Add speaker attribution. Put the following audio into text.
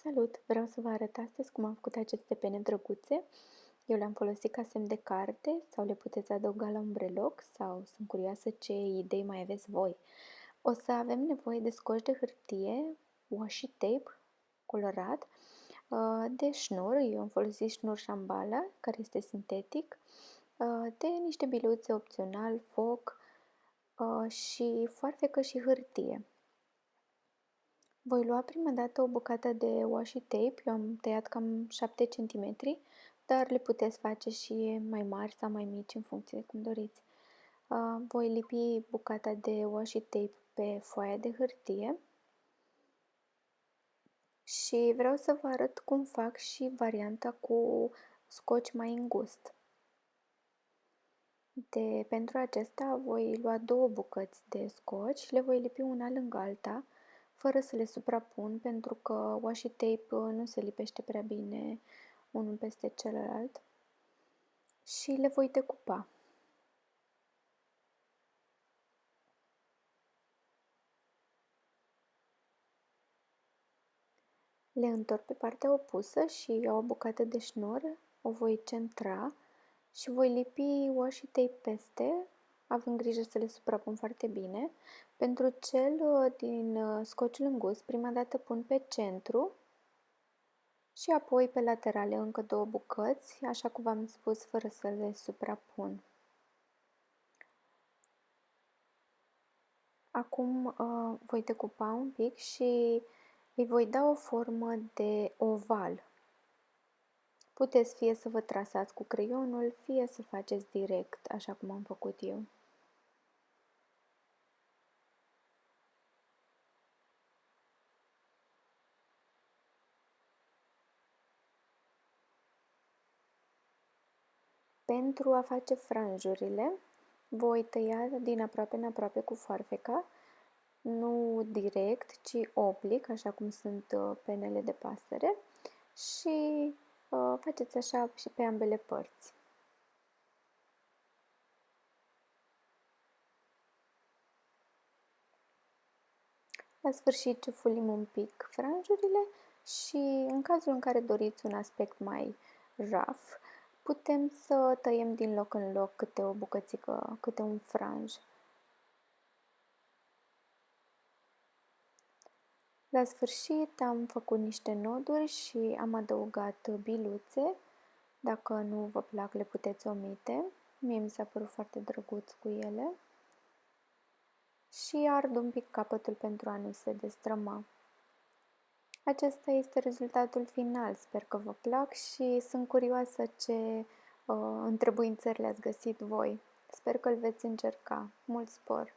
Speaker 1: Salut! Vreau să vă arăt astăzi cum am făcut aceste pene drăguțe. Eu le-am folosit ca semn de carte sau le puteți adăuga la un breloc sau sunt curioasă ce idei mai aveți voi. O să avem nevoie de scoci de hârtie, washi tape colorat, de șnur, eu am folosit șnur șambala, care este sintetic, de niște biluțe opțional, foc și foarfecă și hârtie. Voi lua prima dată o bucată de washi tape, eu am tăiat cam 7 cm, dar le puteți face și mai mari sau mai mici în funcție de cum doriți. Voi lipi bucata de washi tape pe foaia de hârtie și vreau să vă arăt cum fac și varianta cu scoci mai îngust. Pentru acesta voi lua două bucăți de scoci și le voi lipi una lângă alta, fără să le suprapun, pentru că washi tape nu se lipește prea bine unul peste celălalt. Și le voi decupa. Le întorc pe partea opusă și iau o bucată de șnur, o voi centra și voi lipi washi tape peste, având grijă să le suprapun foarte bine. Pentru cel din scociul îngust, prima dată pun pe centru și apoi pe laterale încă două bucăți, așa cum v-am spus, fără să le suprapun. Acum voi decupa un pic și îi voi da o formă de oval. Puteți fie să vă trasați cu creionul, fie să faceți direct, așa cum am făcut eu. Pentru a face franjurile, voi tăia din aproape în aproape cu foarfeca, nu direct, ci oblic, așa cum sunt penele de pasăre, și faceți așa și pe ambele părți. La sfârșit ciufulim un pic franjurile și în cazul în care doriți un aspect mai rough, putem să tăiem din loc în loc câte o bucățică, câte un franj. La sfârșit am făcut niște noduri și am adăugat biluțe. Dacă nu vă plac, le puteți omite. Mie mi s-a părut foarte drăguț cu ele. Și ard un pic capătul pentru a nu se destrăma. Acesta este rezultatul final. Sper că vă plac și sunt curioasă ce întrebuințări le-ați găsit voi. Sper că îl veți încerca. Mult spor!